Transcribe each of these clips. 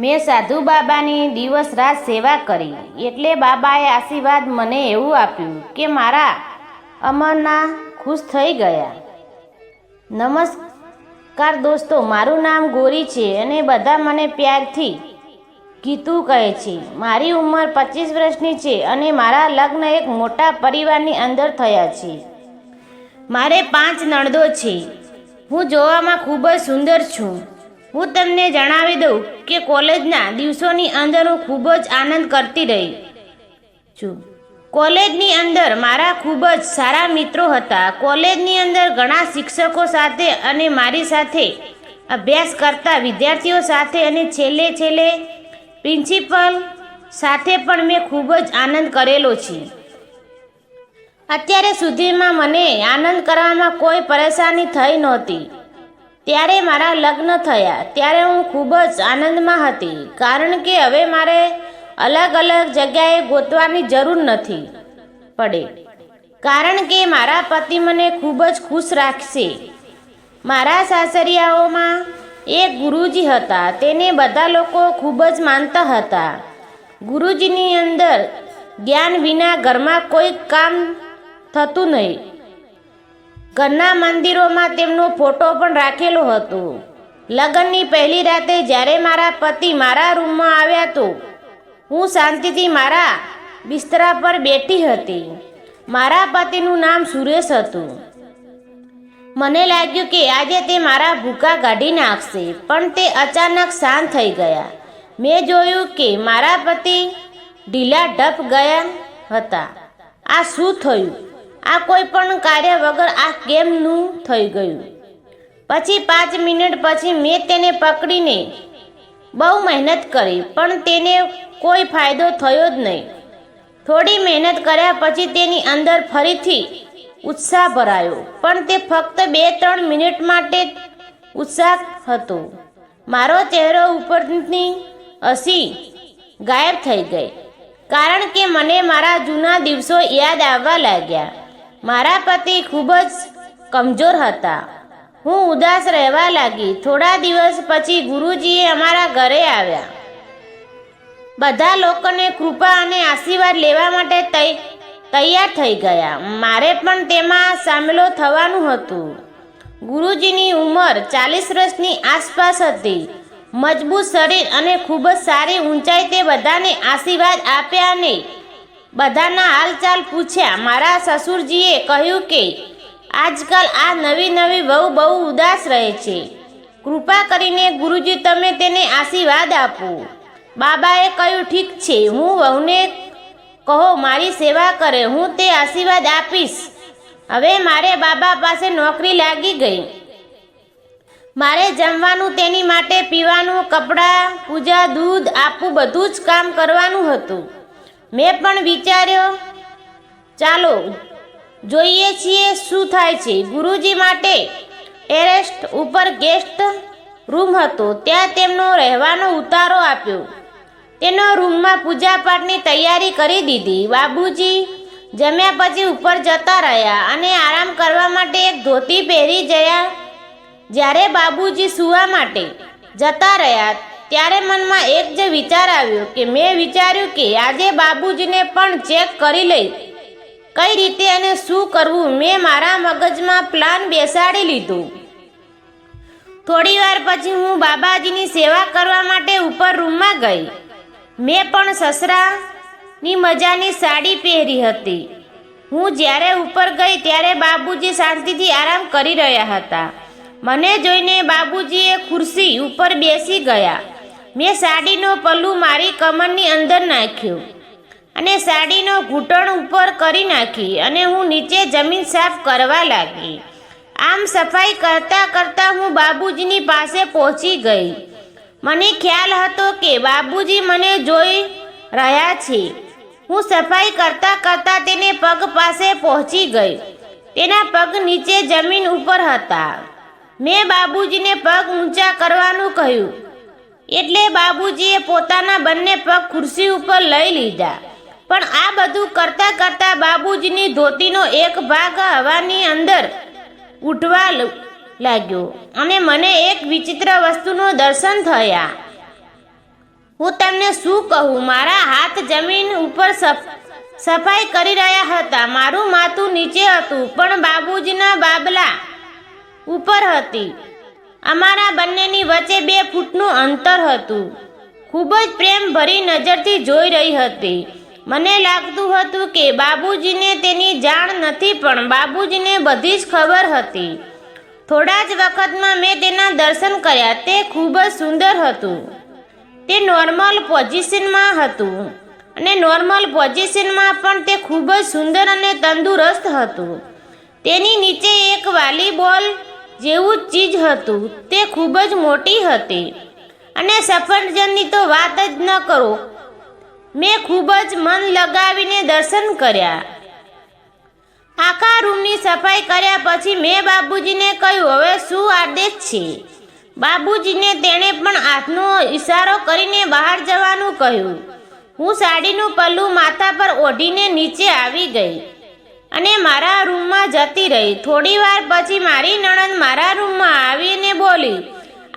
મેં સાધુ બાબાની દિવસ રાત સેવા કરી એટલે બાબાએ આશીર્વાદ મને એવું આપ્યું કે મારા અમરના ખુશ થઈ ગયા. નમસ્કાર દોસ્તો, મારું નામ ગોરી છે અને બધા મને પ્યારથી ગીતું કહે છે. મારી ઉંમર 25 વર્ષની છે અને મારા લગ્ન એક મોટા પરિવારની અંદર થયા છે. મારે 5 નણંદો છે. હું જોવામાં ખૂબ જ સુંદર છું. હું તમને જણાવી દઉં કે કોલેજના દિવસોની અંદર હું ખૂબ જ આનંદ કરતી રહી છું. કોલેજની અંદર મારા ખૂબ જ સારા મિત્રો હતા. કોલેજની અંદર ઘણા શિક્ષકો સાથે અને મારી સાથે અભ્યાસ કરતા વિદ્યાર્થીઓ સાથે અને છેલ્લે પ્રિન્સિપલ સાથે પણ મેં ખૂબ જ આનંદ કરેલો છે. અત્યારે સુધીમાં મને આનંદ કરવામાં કોઈ પરેશાની થઈ નહોતી. ત્યારે મારા લગ્ન થયા ત્યારે હું ખૂબ જ આનંદમાં હતી, કારણ કે હવે મારે અલગ અલગ જગ્યાએ ગોતવાની જરૂર નથી પડે, કારણ કે મારા પતિ મને ખૂબ જ ખુશ રાખશે. મારા સાસરિયાઓમાં એક ગુરુજી હતા. તેને બધા લોકો ખૂબ જ માનતા હતા. ગુરુજીની અંદર જ્ઞાન વિના ઘરમાં કોઈ કામ થતું નહીં. ઘરના મંદિરોમાં તેમનો ફોટો પણ રાખેલો હતો. લગ્નની પહેલી રાતે જ્યારે મારા પતિ મારા રૂમમાં આવ્યા તો હું શાંતિથી મારા બિસ્તરા પર બેઠી હતી. મારા પતિનું નામ સુરેશ હતું. મને લાગ્યું કે આજે તે મારા ભૂકા કાઢી નાખશે, પણ તે અચાનક શાંત થઈ ગયા. મેં જોયું કે મારા પતિ ઢીલા ઢપ ગયા હતા. આ શું થયું? આ કોઈ પણ કાર્ય વગર આ કેમનું થઈ ગયું? પછી 5 મિનિટ પછી મેં તેને પકડીને બહુ મહેનત કરી, પણ તેને કોઈ ફાયદો થયો જ નહીં. થોડી મહેનત કર્યા પછી તેની અંદર ફરીથી ઉત્સાહ ભરાયો, પણ તે ફક્ત 2-3 મિનિટ માટે ઉત્સાહ હતો. મારો ચહેરો ઉપરની હસી ગાયબ થઈ ગઈ, કારણ કે મને મારા જૂના દિવસો યાદ આવવા લાગ્યા. મારા પતિ ખૂબ જ કમજોર હતા. હું ઉદાસ રહેવા લાગી. થોડા દિવસ પછી ગુરુજીએ અમારા ઘરે આવ્યા. બધા લોકોને કૃપા અને આશીર્વાદ લેવા માટે તૈયાર થઈ ગયા. મારે પણ તેમાં સામેલ થવાનું હતું. ગુરુજીની ઉંમર 40 વર્ષની આસપાસ હતી. મજબૂત શરીર અને ખૂબ જ સારી ઊંચાઈ. તે બધાને આશીર્વાદ આપ્યા અને બધાના હાલચાલ પૂછ્યા. મારા સસુરજીએ કહ્યું કે આજકાલ આ નવી વહુ બહુ ઉદાસ રહે છે. કૃપા કરીને ગુરુજી તમે તેને આશીર્વાદ આપો. બાબાએ કહ્યું, ઠીક છે, હું વહુને કહો મારી સેવા કરે, હું તે આશીર્વાદ આપીશ. હવે મારે બાબા પાસે નોકરી લાગી ગઈ. મારે જમવાનું, તેની માટે પીવાનું, કપડાં, પૂજા, દૂધ આપવું, બધું જ કામ કરવાનું હતું. મેં પણ વિચાર્યો, ચાલો જોઈએ છીએ શું થાય છે. ગુરુજી માટે ટેરેસ ઉપર ગેસ્ટ રૂમ હતો. ત્યાં તેમનો રહેવાનો ઉતારો આપ્યો. તેનો રૂમમાં પૂજાપાઠની તૈયારી કરી દીધી. બાબુજી જમ્યા પછી ઉપર જતા રહ્યા અને આરામ કરવા માટે એક ધોતી પહેરી ગયા. જ્યારે બાબુજી સૂવા માટે જતા રહ્યા ત્યારે મનમાં એક જ વિચાર આવ્યો કે મેં વિચાર્યું કે આજે બાબુજીને પણ ચેક કરી લઈ કઈ રીતે અને શું કરવું. મેં મારા મગજમાં પ્લાન બેસાડી લીધો. થોડી વાર પછી હું બાબાજીની સેવા કરવા માટે ઉપર રૂમમાં ગઈ. મેં પણ સસરાની મજાની સાડી પહેરી હતી. હું જ્યારે ઉપર ગઈ ત્યારે બાબુજી શાંતિથી આરામ કરી રહ્યા હતા. મને જોઈને બાબુજીએ ખુરશી ઉપર બેસી ગયા. મેં સાડીનો પલ્લુ મારી કમરની અંદર નાખ્યો અને સાડીનો ઘૂંટણ ઉપર કરી નાખી અને હું નીચે જમીન સાફ કરવા લાગી. આમ સફાઈ કરતા હું બાબુજીની પાસે પહોંચી ગઈ. મને ખ્યાલ હતો કે બાબુજી મને જોઈ રહ્યા છે. હું સફાઈ કરતા તેને પગ પાસે પહોંચી ગઈ. તેના પગ નીચે જમીન ઉપર હતા. મેં બાબુજીને પગ ઊંચા કરવાનું કહ્યું એટલે બાબુજીએ પોતાના બંને પગ ખુરશી ઉપર લઈ લીધા. પણ આ બધું કરતા બાબુજીની ધોતીનો એક ભાગ હવાની અંદર ઉઠવા લાગ્યો અને મને એક વિચિત્ર વસ્તુનો દર્શન થયા. હું તમને શું કહું, મારા હાથ જમીન ઉપર સફાઈ કરી રહ્યા હતા. મારું માથું નીચે હતું પણ બાબુજીના બાબલા ઉપર હતી. અમારા બંનેની વચ્ચે 2 ફૂટનું અંતર હતું. ખૂબ જ પ્રેમ ભરી નજરથી જોઈ રહી હતી. મને લાગતું હતું કે બાબુજીને તેની જાણ નથી, પણ બાબુજીને બધી જ ખબર હતી. થોડા જ વખતમાં મેં તેના દર્શન કર્યા. તે ખૂબ જ સુંદર હતું. તે નોર્મલ પોઝિશનમાં હતું અને નોર્મલ પોઝિશનમાં પણ તે ખૂબ જ સુંદર અને તંદુરસ્ત હતું. તેની નીચે એક વોલીબોલ જેવું જ ચીજ હતું. તે ખૂબ જ મોટી હતી અને સફરજનની તો વાત જ ન કરો. મેં ખૂબ જ મન લગાવીને દર્શન કર્યા. આખા રૂમની સફાઈ કર્યા પછી મેં બાબુજીને કહ્યું, હવે શું આદેશ છે? બાબુજીને તેણે પણ હાથનો ઈશારો કરીને બહાર જવાનું કહ્યું. હું સાડીનું પલ્લું માથા પર ઓઢીને નીચે આવી ગઈ અને મારા રૂમમાં જતી રહી. થોડી વાર પછી મારી નણંદ મારા રૂમમાં આવીને બોલી,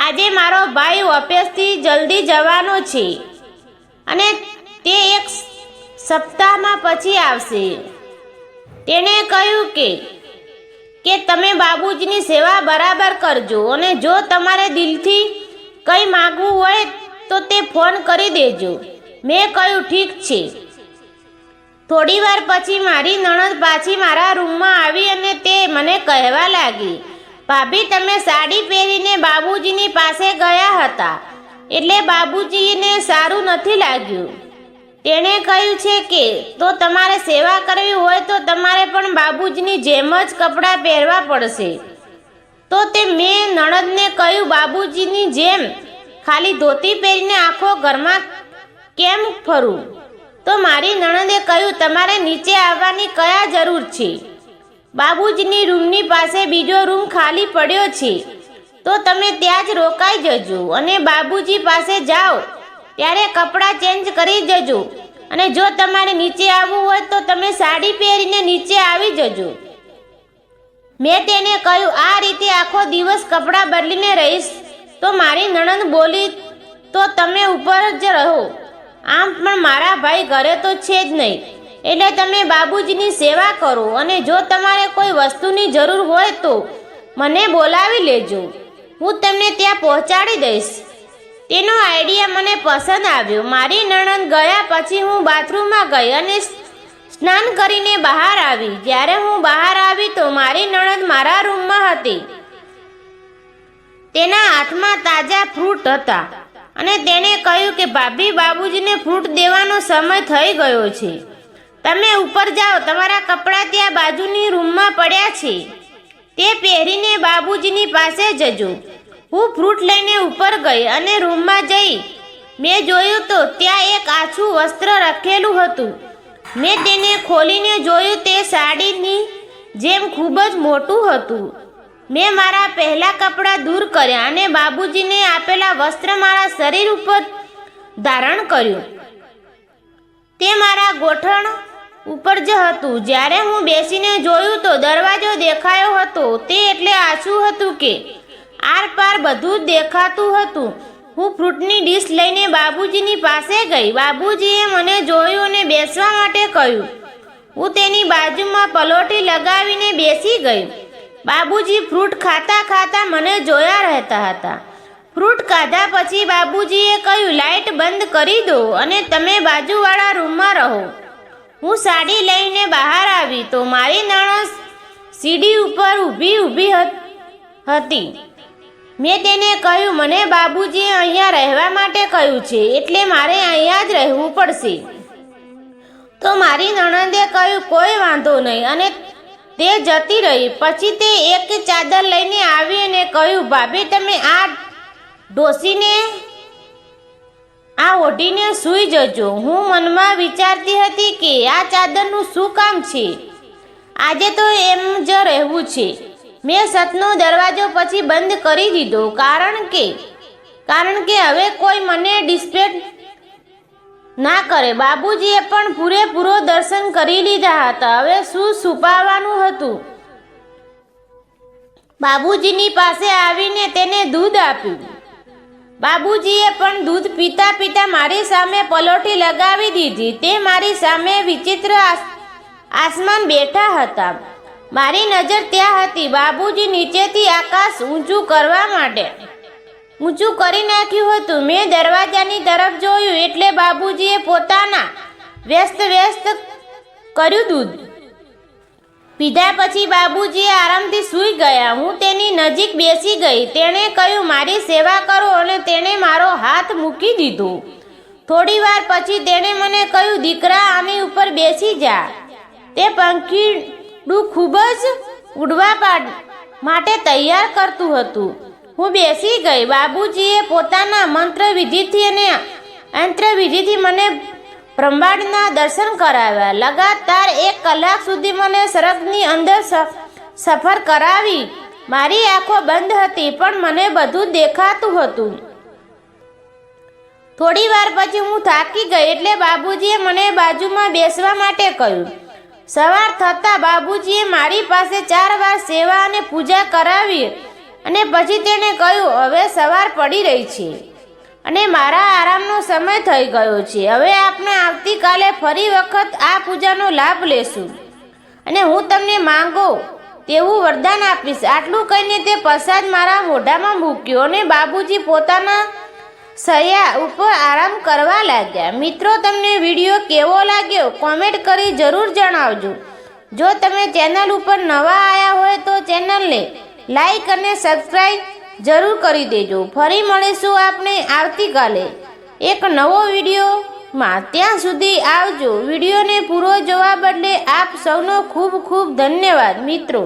આજે મારો ભાઈ ઓફિસથી જલ્દી જવાનો છે અને તે 1 સપ્તાહમાં પછી આવશે. તેણે કહ્યું કે તમે બાબુજીની સેવા બરાબર કરજો અને જો તમારે દિલથી કંઈ માગવું હોય તો તે ફોન કરી દેજો. મેં કહ્યું, ઠીક છે. થોડી વાર પછી મારી નણંદ પાછી મારા રૂમમાં આવી અને તે મને કહેવા લાગી, ભાભી, તમે સાડી પહેરીને બાબુજીની પાસે ગયા હતા એટલે બાબુજીને સારું નથી લાગ્યું. તેણે કહ્યું છે કે તો તમારે સેવા કરવી હોય તો તમારે પણ બાબુજીની જેમ જ કપડાં પહેરવા પડશે. તો તે મેં નણંદને કહ્યું, બાબુજીની જેમ ખાલી ધોતી પહેરીને આખો ઘરમાં કેમ ફરું? તો મારી નણંદે કહ્યું, તમારે નીચે આવવાની કયા જરૂર છે? બાબુજીની રૂમની પાસે બીજો રૂમ ખાલી પડ્યો છે તો તમે ત્યાં જ રોકાઈ જજો અને બાબુજી પાસે જાઓ ત્યારે કપડાં ચેન્જ કરી જજો અને જો તમારે નીચે આવવું હોય તો તમે સાડી પહેરીને નીચે આવી જજો. મેં તેને કહ્યું, આ રીતે આખો દિવસ કપડાં બદલીને રહીશ? તો મારી નણંદ બોલી, તો તમે ઉપર જ રહો. આમ પણ મારા ભાઈ ઘરે તો છે જ નહીં, એટલે તમે બાબુજીની સેવા કરો અને જો તમારે કોઈ વસ્તુની જરૂર હોય તો મને બોલાવી લેજો, હું તમને ત્યાં પહોંચાડી દઈશ. તેનો આઈડિયા મને પસંદ આવ્યો. મારી નણંદ ગયા પછી હું બાથરૂમમાં ગઈ અને સ્નાન કરીને બહાર આવી. જ્યારે હું બહાર આવી તો મારી નણંદ મારા રૂમમાં હતી. તેના હાથમાં તાજા ફ્રૂટ હતા અને તેણે કહ્યું કે ભાભી, બાબુજીને ફ્રૂટ દેવાનો સમય થઈ ગયો છે. તમે ઉપર જાઓ, તમારા કપડાં ત્યાં બાજુની રૂમમાં પડ્યા છે, તે પહેરીને બાબુજીની પાસે જજો. હું ફ્રૂટ લઈને ઉપર ગઈ અને રૂમમાં જઈ મેં જોયું તો ત્યાં એક આછું વસ્ત્ર રખેલું હતું. મેં તેને ખોલીને જોયું. તે સાડીની જેમ ખૂબ જ મોટું હતું. મેં મારા પહેલા કપડાં દૂર કર્યા અને બાબુજીને આપેલા વસ્ત્ર મારા શરીર ઉપર ધારણ કર્યું. તે મારા ગોઠણ ઉપર જ હતું. જ્યારે હું બેસીને જોયું તો દરવાજો દેખાયો હતો. તે એટલે આછું હતું કે આરપાર બધું જ દેખાતું હતું. હું ફ્રૂટની ડીશ લઈને બાબુજીની પાસે ગઈ. બાબુજીએ મને જોયું અને બેસવા માટે કહ્યું. હું તેની બાજુમાં પલોઠી લગાવીને બેસી ગઈ. બાબુજી ફ્રૂટ ખાતા ખાતા મને જોયા રહેતા હતા. ફ્રૂટ ખાધા પછી બાબુજીએ કહ્યું, લાઇટ બંધ કરી દો અને તમે બાજુવાળા રૂમમાં રહો. હું સાડી લઈને બહાર આવી તો મારી નણંદ સીડી ઉપર ઊભી હતી. મેં તેને કહ્યું, મને બાબુજીએ અહીંયા રહેવા માટે કહ્યું છે એટલે મારે અહીંયા જ રહેવું પડશે. તો મારી નણંદે કહ્યું, કોઈ વાંધો નહીં અને તે જતી રહી. પછી તે એક ચાદર લઈને આવી અને કહ્યું, ભાભી, તમે આ ડોસીને આ ઓઢીને સૂઈ જજો. હું મનમાં વિચારતી હતી કે આ ચાદરનું શું કામ છે? આજે તો એમ જ રહેવું છે. મેં છતનો દરવાજો પછી બંધ કરી દીધો કારણ કે હવે કોઈ મને ડિસ્ટર્બ ના કરે. બાબુજીએ પણ પૂરેપૂરો દર્શન કરી લીધા હતા. હવે શું છુપાવવાનું હતું? બાબુજીની પાસે આવીને તેને દૂધ આપ્યું. બાબુજીએ પણ દૂધ પીતા પીતા મારી સામે પલોઠી લગાવી દીધી. તે મારી સામે વિચિત્ર આસમાન બેઠા હતા. મારી નજર ત્યાં હતી. બાબુજી નીચેથી આકાશ ઊંચું કરવા માટે ઊંચું કરી નાખ્યું હતું. મેં દરવાજાની તરફ જોયું એટલે બાબુજીએ પોતાના વ્યસ્ત કર્યું. દૂધ પીધા પછી બાબુજી આરામથી સૂઈ ગયા. હું તેની નજીક બેસી ગઈ. તેણે કહ્યું, મારી સેવા કરો, અને તેણે મારો હાથ મૂકી દીધો. થોડી વાર પછી તેણે મને કહ્યું, દીકરા, આની ઉપર બેસી જા. તે પંખીડું ખૂબ જ ઉડવા માટે તૈયાર કરતું હતું. હું બેસી ગઈ. બાબુજીએ પોતાના મંત્રવિધિથી અને અંતરવિધિથી મને બ્રહ્માંડના દર્શન કરાવ્યા. લગાતાર 1 કલાક સુધી મને સ્વર્ગની અંદર સફર કરાવી. મારી આંખો બંધ હતી, પણ મને બધું દેખાતું હતું. થોડી વાર પછી હું થાકી ગઈ એટલે બાબુજીએ મને બાજુમાં બેસવા માટે કહ્યું. સવાર થતાં બાબુજીએ મારી પાસે 4 વાર સેવા અને પૂજા કરાવી અને પછી તેણે કહ્યું, હવે સવાર પડી રહી છે અને મારા આરામનો સમય થઈ ગયો છે. હવે આપણે આવતીકાલે ફરી વખત આ પૂજાનો લાભ લેશું અને હું તમને માંગો તેવું વરદાન આપીશ. આટલું કહીને તે પ્રસાદ મારા મોઢામાં મૂક્યો અને બાબુજી પોતાના શૈયા ઉપર આરામ કરવા લાગ્યા. મિત્રો, તમને વિડીયો કેવો લાગ્યો કોમેન્ટ કરી જરૂર જણાવજો. જો તમે ચેનલ ઉપર નવા આવ્યા હોય તો ચેનલને લાઈક અને સબસ્ક્રાઈબ જરૂર કરી દેજો. ફરી મળીશું આપણે આવતીકાલે એક નવો વિડીયોમાં. ત્યાં સુધી આવજો. વિડીયોને પૂરો જોવા બદલે આપ સૌનો ખૂબ ખૂબ ધન્યવાદ મિત્રો.